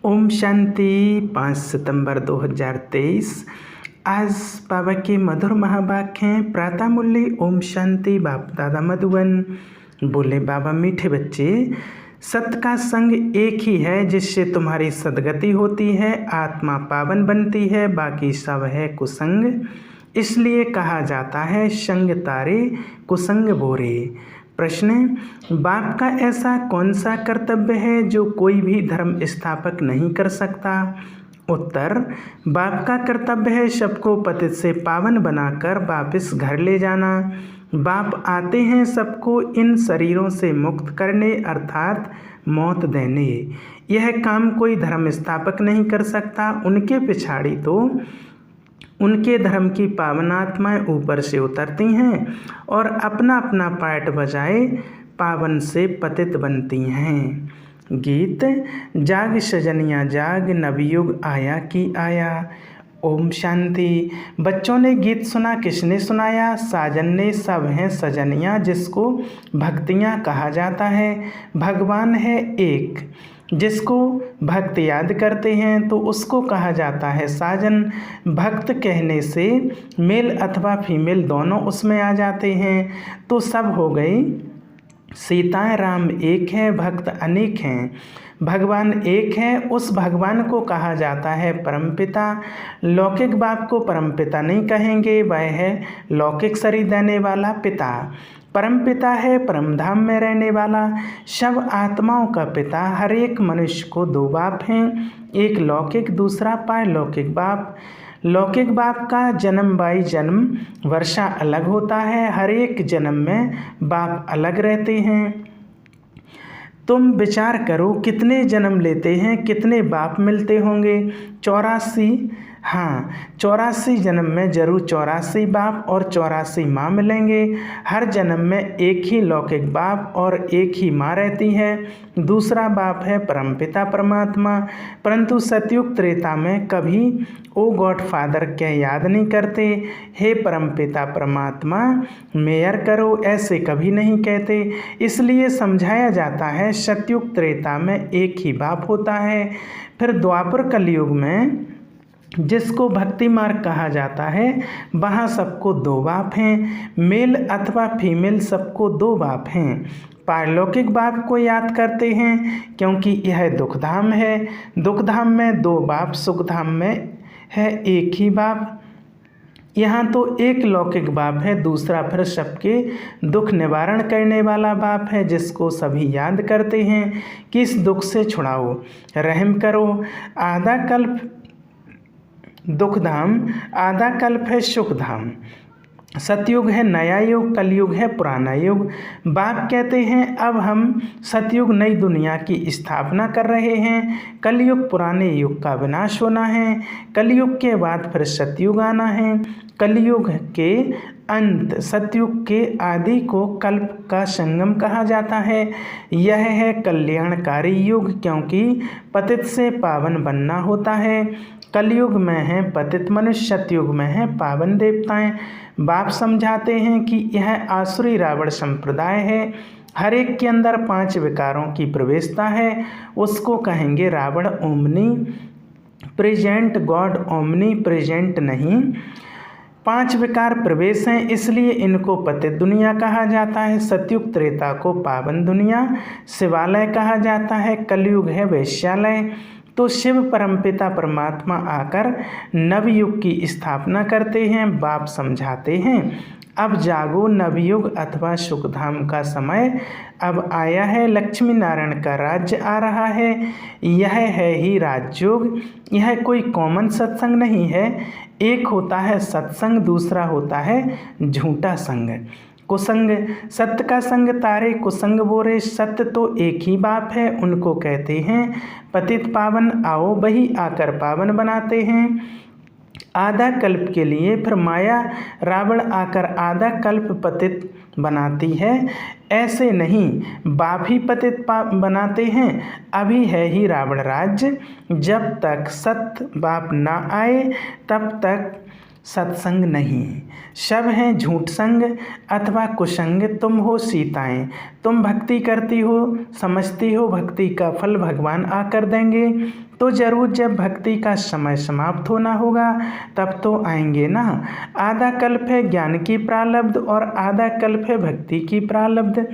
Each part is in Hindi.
ओम शांति। 5 सितंबर 2023। आज बाबा के मधुर महावाक्य हैं। प्रातः मुरली ओम शांति। बाप दादा मधुबन। बोले बाबा, मीठे बच्चे, सत का संग एक ही है जिससे तुम्हारी सदगति होती है, आत्मा पावन बनती है, बाकी सब है कुसंग। इसलिए कहा जाता है संग तारे कुसंग बोरे। प्रश्न: बाप का ऐसा कौन सा कर्तव्य है जो कोई भी धर्म स्थापक नहीं कर सकता? उत्तर: बाप का कर्तव्य है सबको पतित से पावन बनाकर वापस घर ले जाना। बाप आते हैं सबको इन शरीरों से मुक्त करने, अर्थात मौत देने। यह काम कोई धर्म स्थापक नहीं कर सकता। उनके पिछाड़ी तो उनके धर्म की पावन आत्माएं ऊपर से उतरती हैं और अपना अपना पाठ बजाए पावन से पतित बनती हैं। गीत: जाग सजनिया जाग, नवयुग आया कि आया। ओम शांति। बच्चों ने गीत सुना, किसने सुनाया? साजन ने। सब हैं सजनियाँ जिसको भक्तियाँ कहा जाता है। भगवान है एक, जिसको भक्त याद करते हैं तो उसको कहा जाता है साजन। भक्त कहने से मेल अथवा फीमेल दोनों उसमें आ जाते हैं, तो सब हो गई सीताएं। राम एक है, भक्त अनेक हैं। भगवान एक है, उस भगवान को कहा जाता है परमपिता। लौकिक बाप को परमपिता नहीं कहेंगे, वह है लौकिक शरीर देने वाला पिता। परमपिता है परमधाम में रहने वाला, सब आत्माओं का पिता। हर एक मनुष्य को दो बाप हैं, एक लौकिक, दूसरा पारलौकिक बाप। लौकिक बाप का जन्म बाई जन्म वर्षा अलग होता है। हर एक जन्म में बाप अलग रहते हैं। तुम विचार करो, कितने जन्म लेते हैं, कितने बाप मिलते होंगे? 84। हाँ, 84 जन्म में जरूर 84 बाप और 84 माँ मिलेंगे। हर जन्म में एक ही लौकिक बाप और एक ही माँ रहती है। दूसरा बाप है परमपिता परमात्मा। परंतु सतयुग त्रेता में कभी ओ गॉड फादर क्या याद नहीं करते, हे परमपिता परमात्मा मेयर करो, ऐसे कभी नहीं कहते। इसलिए समझाया जाता है सतयुग त्रेता में एक ही बाप होता है। फिर द्वापर कलयुग में, जिसको भक्ति मार्ग कहा जाता है, वहाँ सबको दो बाप हैं। मेल अथवा फीमेल सबको दो बाप हैं। पारलौकिक बाप को याद करते हैं क्योंकि यह दुखधाम है। दुखधाम में दो बाप, सुखधाम में है एक ही बाप। यहाँ तो एक लौकिक बाप है, दूसरा फिर सबके दुख निवारण करने वाला बाप है, जिसको सभी याद करते हैं कि इस दुख से छुड़ाओ, रहम करो। आधा कल्प दुखधाम, आधा कल्प है सुखधाम। सतयुग है नया युग, कलयुग है पुराना युग। बाप कहते हैं अब हम सतयुग नई दुनिया की स्थापना कर रहे हैं। कलयुग पुराने युग का विनाश होना है। कलयुग के बाद फिर सतयुग आना है। कलयुग के अंत सतयुग के आदि को कल्प का संगम कहा जाता है। यह है कल्याणकारी युग, क्योंकि पतित से पावन बनना होता है। कलयुग में है पतित मनुष्य, सतयुग में है पावन देवताएं। बाप समझाते हैं कि यह आसुरी रावण संप्रदाय है। हर एक के अंदर 5 विकारों की प्रवेशता है, उसको कहेंगे Ravan. Omnipresent god, omnipresent नहीं। 5 विकार प्रवेश हैं, इसलिए इनको पतित दुनिया कहा जाता है। सतयुग त्रेता को पावन दुनिया, शिवालय कहा जाता है। कलयुग है वैश्यालय। तो शिव परमपिता परमात्मा आकर नवयुग की स्थापना करते हैं। बाप समझाते हैं अब जागो, नवयुग अथवा सुखधाम का समय अब आया है। लक्ष्मी नारायण का राज्य आ रहा है। यह है ही राजयोग। यह कोई कॉमन सत्संग नहीं है। एक होता है सत्संग, दूसरा होता है झूठा संग, कुसंग। सत्य का संग तारे कुसंग बोरे। सत्य तो एक ही बाप है, उनको कहते हैं पतित पावन। आओ वही आकर पावन बनाते हैं। आधा कल्प के लिए फिर माया रावण आकर आधा कल्प पतित बनाती है। ऐसे नहीं, बाप ही पतित बनाते हैं। अभी है ही रावण राज्य। जब तक सत्य बाप ना आए तब तक सत्संग नहीं, सब हैं झूठ संग अथवा कुसंग। तुम हो सीताएं, तुम भक्ति करती हो, समझती हो भक्ति का फल भगवान आकर देंगे, तो जरूर जब भक्ति का समय समाप्त होना होगा तब तो आएंगे ना। आधा कल्प है ज्ञान की प्रारब्ध और आधा कल्प है भक्ति की प्रारब्ध।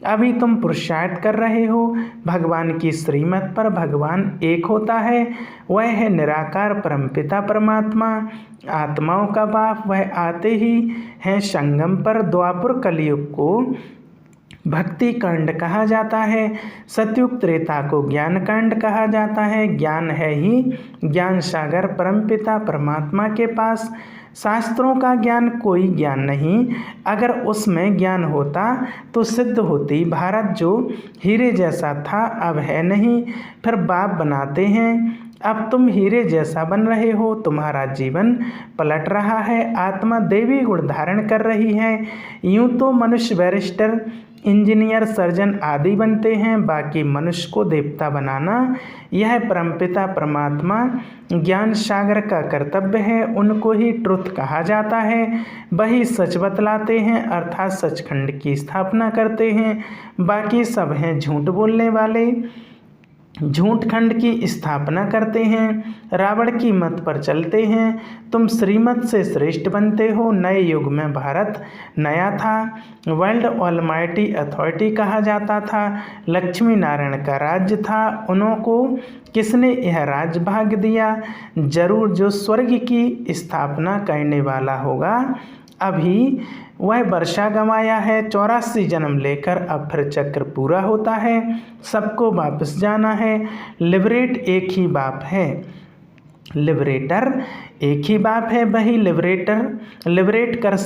अभी तुम पुरुषार्थ कर रहे हो भगवान की श्रीमत पर। भगवान एक होता है, वह है निराकार परमपिता परमात्मा, आत्माओं का बाप। वह आते ही हैं संगम पर। द्वापर कलयुग को भक्ति कांड कहा जाता है, सतयुग त्रेता को ज्ञान कांड कहा जाता है। ज्ञान है ही ज्ञान सागर परमपिता परमात्मा के पास। शास्त्रों का ज्ञान कोई ज्ञान नहीं, अगर उसमें ज्ञान होता तो सिद्ध होती। भारत जो हीरे जैसा था अब है नहीं, फिर बाप बनाते हैं। अब तुम हीरे जैसा बन रहे हो, तुम्हारा जीवन पलट रहा है, आत्मा देवी गुण धारण कर रही है। यूं तो मनुष्य बैरिस्टर, इंजीनियर, सर्जन आदि बनते हैं, बाकी मनुष्य को देवता बनाना यह परमपिता परमात्मा ज्ञान सागर का कर्तव्य है। उनको ही ट्रुथ कहा जाता है, वही सच बतलाते हैं अर्थात सचखंड की स्थापना करते हैं। बाकी सब हैं झूठ बोलने वाले, झूठ खंड की स्थापना करते हैं, रावण की मत पर चलते हैं। तुम श्रीमत से श्रेष्ठ बनते हो। नए युग में भारत नया था, वर्ल्ड ऑलमाइटी अथॉरिटी कहा जाता था, लक्ष्मी नारायण का राज्य था। उनको किसने यह राज्य भाग दिया? जरूर जो स्वर्ग की स्थापना करने वाला होगा। अभी वह वर्षा गंवाया है, 84 जन्म लेकर अब फिर चक्र पूरा होता है, सबको वापस जाना है। लिबरेट एक ही बाप है, लिबरेटर एक ही बाप है, वही लिबरेट कर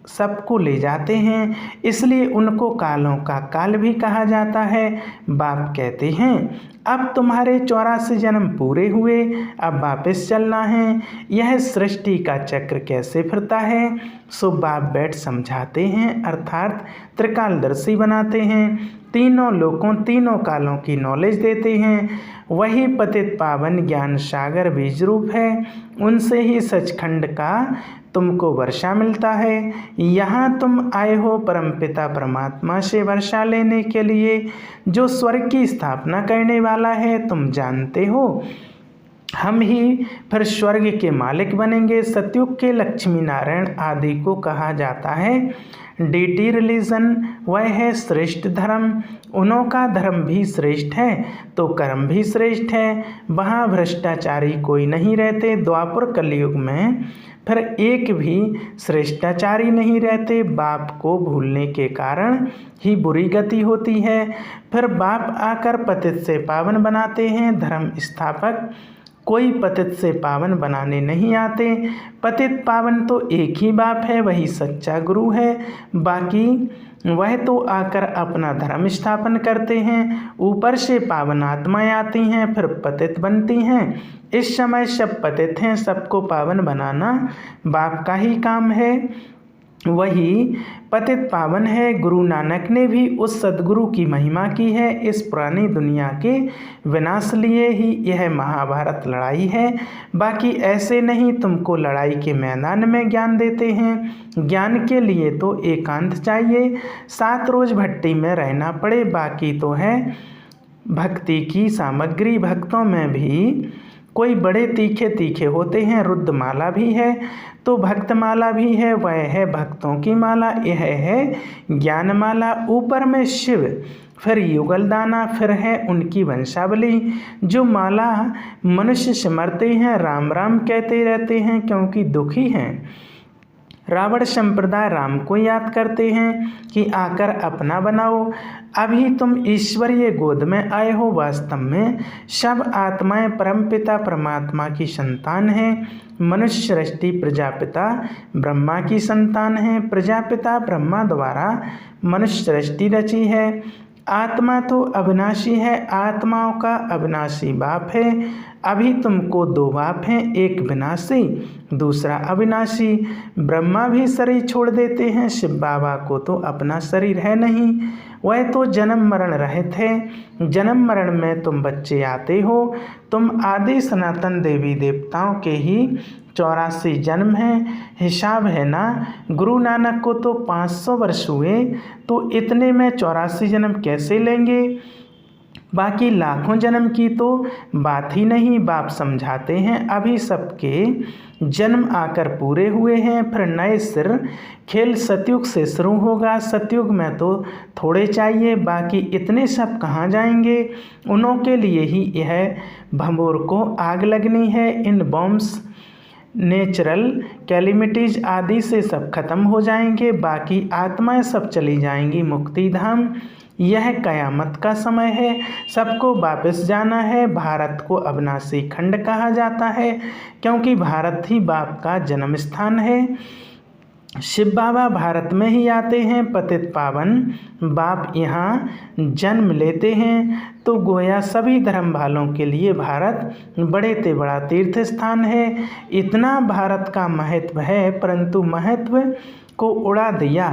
सबको ले जाते हैं, इसलिए उनको कालों का काल भी कहा जाता है। बाप कहते हैं अब तुम्हारे 84 जन्म पूरे हुए, अब वापस चलना है। यह सृष्टि का चक्र कैसे फिरता है सो बाप बैठ समझाते हैं, अर्थात त्रिकालदर्शी बनाते हैं। तीनों लोकों तीनों कालों की नॉलेज देते हैं। वही पतित पावन ज्ञान सागर बीज रूप है, उनसे ही सचखंड का तुमको वर्षा मिलता है। यहाँ तुम आए हो परमपिता परमात्मा से वर्षा लेने के लिए, जो स्वर्ग की स्थापना करने वाला है। तुम जानते हो हम ही फिर स्वर्ग के मालिक बनेंगे। सतयुग के लक्ष्मी नारायण आदि को कहा जाता है डीटी रिलीजन, वह है श्रेष्ठ धर्म। उन्हों का धर्म भी श्रेष्ठ है तो कर्म भी श्रेष्ठ है, वहाँ भ्रष्टाचारी कोई नहीं रहते। द्वापर कलयुग में फिर एक भी श्रेष्ठाचारी नहीं रहते। बाप को भूलने के कारण ही बुरी गति होती है। फिर बाप आकर पतित से पावन बनाते हैं। धर्म स्थापक कोई पतित से पावन बनाने नहीं आते। पतित पावन तो एक ही बाप है, वही सच्चा गुरु है, बाकी वह तो आकर अपना धर्म स्थापन करते हैं। ऊपर से पावन आत्माएं आती हैं फिर पतित बनती हैं। इस समय सब पतित हैं, सबको पावन बनाना बाप का ही काम है, वही पतित पावन है। गुरु नानक ने भी उस सद्गुरु की महिमा की है। इस पुरानी दुनिया के विनाश लिए ही यह महाभारत लड़ाई है, बाकी ऐसे नहीं। तुमको लड़ाई के मैदान में ज्ञान देते हैं। ज्ञान के लिए तो एकांत चाहिए, 7 रोज भट्टी में रहना पड़े, बाकी तो है भक्ति की सामग्री। भक्तों में भी कोई बड़े तीखे तीखे होते हैं, रुद्रमाला भी है तो भक्तमाला भी है, वह है भक्तों की माला, यह है ज्ञानमाला। ऊपर में शिव, फिर युगल दाना, फिर है उनकी वंशावली। जो माला मनुष्य सिमरते हैं, राम राम कहते रहते हैं क्योंकि दुखी हैं। रावण संप्रदाय राम को याद करते हैं कि आकर अपना बनाओ। अभी तुम ईश्वरीय गोद में आए हो। वास्तव में सब आत्माएं परमपिता परमात्मा की संतान हैं। मनुष्य सृष्टि प्रजापिता ब्रह्मा की संतान है। प्रजापिता ब्रह्मा द्वारा मनुष्य सृष्टि रची है। आत्मा तो अविनाशी है, आत्माओं का अविनाशी बाप है। अभी तुमको 2 बाप हैं, एक विनाशी दूसरा अविनाशी। ब्रह्मा भी शरीर छोड़ देते हैं, शिव बाबा को तो अपना शरीर है नहीं। वह तो जन्म मरण रहित है। जन्म मरण में तुम बच्चे आते हो। तुम आदि सनातन देवी देवताओं के ही 84 जन्म हैं। हिसाब है ना, गुरु नानक को तो 500 वर्ष हुए, तो इतने में 84 जन्म कैसे लेंगे? बाकी लाखों जन्म की तो बात ही नहीं। बाप समझाते हैं अभी सबके जन्म आकर पूरे हुए हैं, फिर नए सिर खेल सतयुग से शुरू होगा। सतयुग में तो थोड़े चाहिए, बाकी इतने सब कहाँ जाएंगे? उन्हों के लिए ही यह भंबोर को आग लगनी है। इन बॉम्ब्स नेचुरल कैलिमिटीज आदि से सब खत्म हो जाएंगे, बाकी आत्माएं सब चली जाएंगी मुक्ति धाम। यह कयामत का समय है, सबको वापस जाना है। भारत को अविनाशी खंड कहा जाता है, क्योंकि भारत ही बाप का जन्म स्थान है। शिव बाबा भारत में ही आते हैं, पतित पावन बाप यहाँ जन्म लेते हैं। तो गोया सभी धर्म वालों के लिए भारत बड़े ते बड़ा तीर्थ स्थान है। इतना भारत का महत्व है, परंतु महत्व को उड़ा दिया।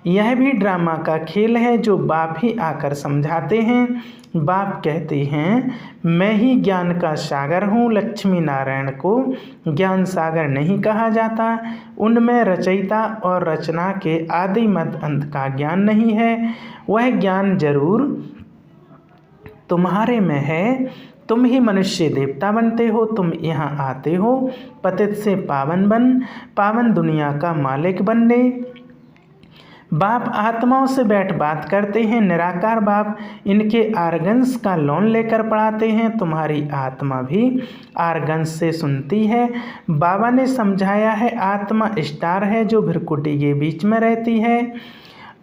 यह भी ड्रामा का खेल है जो बाप ही आकर समझाते हैं। बाप कहते हैं मैं ही ज्ञान का सागर हूँ। लक्ष्मी नारायण को ज्ञान सागर नहीं कहा जाता। उनमें रचयिता और रचना के आदि मध्य अंत का ज्ञान नहीं है। वह ज्ञान जरूर तुम्हारे में है। तुम ही मनुष्य देवता बनते हो। तुम यहाँ आते हो पतित से पावन दुनिया का मालिक बनने। बाप आत्माओं से बैठ बात करते हैं। निराकार बाप इनके आर्गन्स का लोन लेकर पढ़ाते हैं। तुम्हारी आत्मा भी आर्गन्स से सुनती है। बाबा ने समझाया है आत्मा स्टार है जो भ्रकुटी के बीच में रहती है,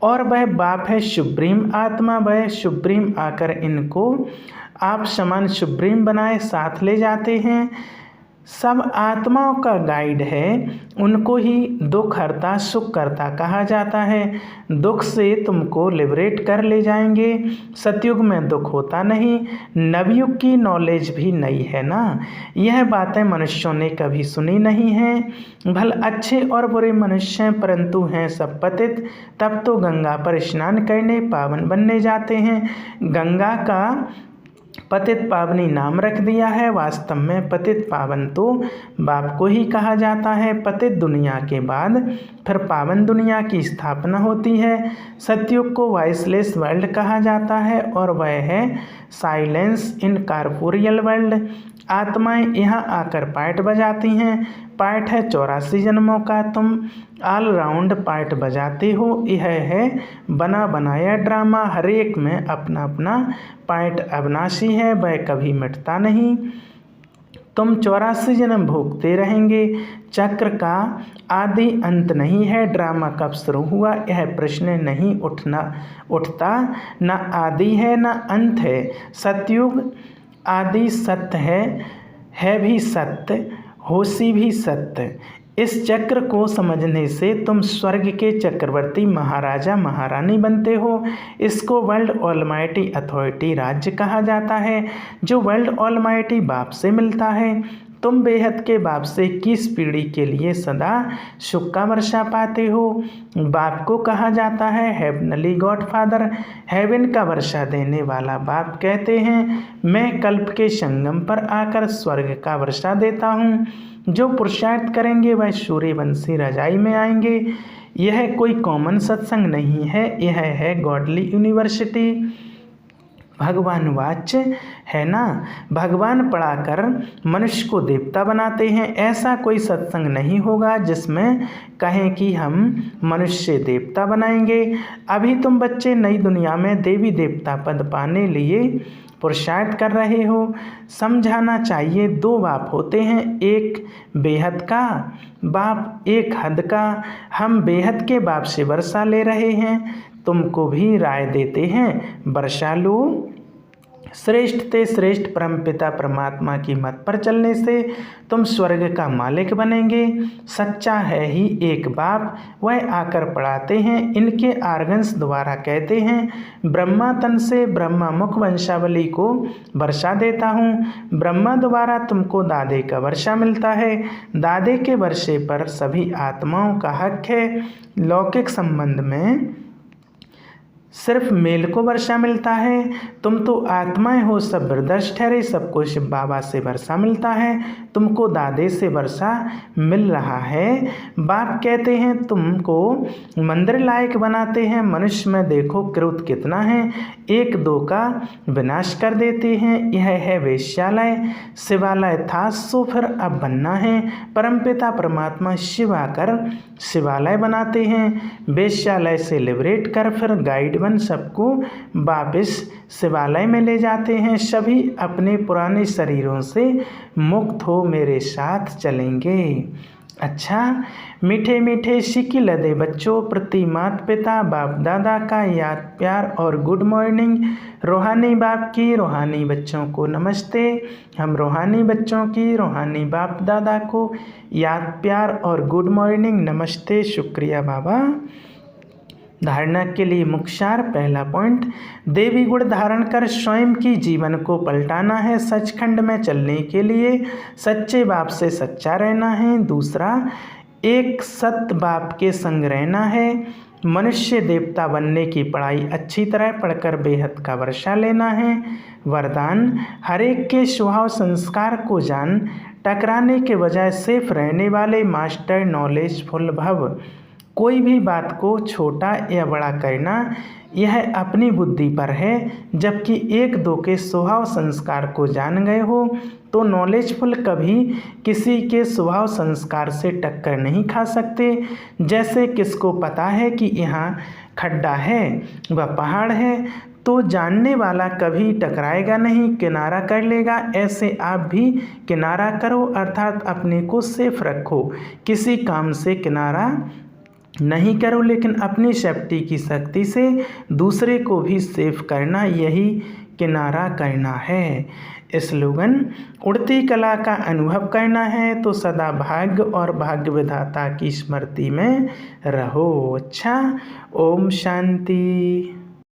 और वह बाप है सुप्रीम आत्मा। वह सुप्रीम आकर इनको आप समान सुप्रीम बनाए साथ ले जाते हैं। सब आत्माओं का गाइड है। उनको ही दुख हरता सुख करता कहा जाता है। दुख से तुमको लिबरेट कर ले जाएंगे। सतयुग में दुख होता नहीं। नवयुग की नॉलेज भी नई है ना। यह बातें मनुष्यों ने कभी सुनी नहीं हैं। भल अच्छे और बुरे मनुष्य हैं, परंतु हैं सब पतित। तब तो गंगा पर स्नान करने पावन बनने जाते हैं। गंगा का पतित पावनी नाम रख दिया है। वास्तव में पतित पावन तो बाप को ही कहा जाता है। पतित दुनिया के बाद फिर पावन दुनिया की स्थापना होती है। सतयुग को वॉइसलेस वर्ल्ड कहा जाता है, और वह है साइलेंस इन कॉर्पोरियल वर्ल्ड। आत्माएं यहाँ आकर पार्ट बजाती हैं। पार्ट है 84 जन्मों का। तुम ऑल राउंड पार्ट बजाते हो। यह है बना बनाया ड्रामा। हर एक में अपना अपना पार्ट अविनाशी है, वह कभी मिटता नहीं। तुम 84 जन्म भोगते रहेंगे। चक्र का आदि अंत नहीं है। ड्रामा कब शुरू हुआ यह प्रश्न नहीं उठता। न आदि है न अंत है। सतयुग आदि सत्य है भी सत्य, होशी भी सत्य। इस चक्र को समझने से तुम स्वर्ग के चक्रवर्ती महाराजा महारानी बनते हो। इसको वर्ल्ड ऑलमाइटी अथॉरिटी राज्य कहा जाता है, जो वर्ल्ड ऑलमाइटी बाप से मिलता है। तुम बेहद के बाप से 21 पीढ़ी के लिए सदा सुख का वर्षा पाते हो। बाप को कहा जाता है हेवनली गॉड फादर, हेवन का वर्षा देने वाला बाप। कहते हैं मैं कल्प के संगम पर आकर स्वर्ग का वर्षा देता हूँ। जो पुरुषार्थ करेंगे वह सूर्यवंशी रजाई में आएंगे। यह कोई कॉमन सत्संग नहीं है, यह है गॉडली यूनिवर्सिटी। भगवान वाच्य है ना। भगवान पढ़ाकर मनुष्य को देवता बनाते हैं। ऐसा कोई सत्संग नहीं होगा जिसमें कहें कि हम मनुष्य देवता बनाएंगे। अभी तुम बच्चे नई दुनिया में देवी देवता पद पाने लिए पुरुषार्थ कर रहे हो। समझाना चाहिए दो बाप होते हैं, एक बेहद का बाप, एक हद का। हम बेहद के बाप से वर्षा ले रहे हैं, तुमको भी राय देते हैं वर्षा लो। श्रेष्ठ ते श्रेष्ठ परमपिता परमात्मा की मत पर चलने से तुम स्वर्ग का मालिक बनेंगे। सच्चा है ही एक बाप, वह आकर पढ़ाते हैं। इनके आर्गन्स द्वारा कहते हैं ब्रह्मा तन से ब्रह्मा मुख वंशावली को वर्षा देता हूँ। ब्रह्मा द्वारा तुमको दादे का वर्षा मिलता है। दादे के वर्षे पर सभी आत्माओं का हक है। लौकिक संबंध में सिर्फ मेल को वर्षा मिलता है। तुम तो आत्माएं हो, सब ब्रदर्स ठहरे, सबको शिव बाबा से वर्षा मिलता है, तुमको दादे से वर्षा मिल रहा है। बाप कहते हैं तुमको मंदिर लायक बनाते हैं, मनुष्य में देखो क्रोध कितना है, एक दो का विनाश कर देते हैं। यह है वेश्यालय, शिवालय था सो फिर अब बनना है। परमपिता परमात्मा शिव आकर शिवालय बनाते हैं, वेश्यालय से लिबरेट कर फिर गाइड बन सबको वापस शिवालय में ले जाते हैं। सभी अपने पुराने शरीरों से मुक्त हो मेरे साथ चलेंगे। अच्छा, मीठे मीठे सिक्के लदे बच्चों प्रति माता पिता बाप दादा का याद प्यार और गुड मॉर्निंग। रूहानी बाप की रूहानी बच्चों को नमस्ते। हम रूहानी बच्चों की रूहानी बाप दादा को याद प्यार और गुड मॉर्निंग नमस्ते, शुक्रिया बाबा। धारणा के लिए मुख्यार पहला पॉइंट, देवी गुण धारण कर स्वयं की जीवन को पलटाना है। सचखंड में चलने के लिए सच्चे बाप से सच्चा रहना है। दूसरा, एक सत्य बाप के संग रहना है। मनुष्य देवता बनने की पढ़ाई अच्छी तरह पढ़कर बेहद का वर्षा लेना है। वरदान, हरेक के स्वभाव संस्कार को जान, टकराने के बजाय सिर्फ रहने वाले मास्टर नॉलेजफुल भव। कोई भी बात को छोटा या बड़ा करना यह अपनी बुद्धि पर है, जबकि एक दो के स्वभाव संस्कार को जान गए हो तो नॉलेजफुल कभी किसी के स्वभाव संस्कार से टक्कर नहीं खा सकते। जैसे किसको पता है कि यहाँ खड्डा है व पहाड़ है तो जानने वाला कभी टकराएगा नहीं, किनारा कर लेगा। ऐसे आप भी किनारा करो, अर्थात अपने को सेफ रखो। किसी काम से किनारा नहीं करो, लेकिन अपनी सेफ्टी की शक्ति से दूसरे को भी सेफ करना, यही किनारा करना है। स्लोगन, उड़ती कला का अनुभव करना है तो सदा भाग्य और भाग्य विधाता की स्मृति में रहो। अच्छा, ओम शांति।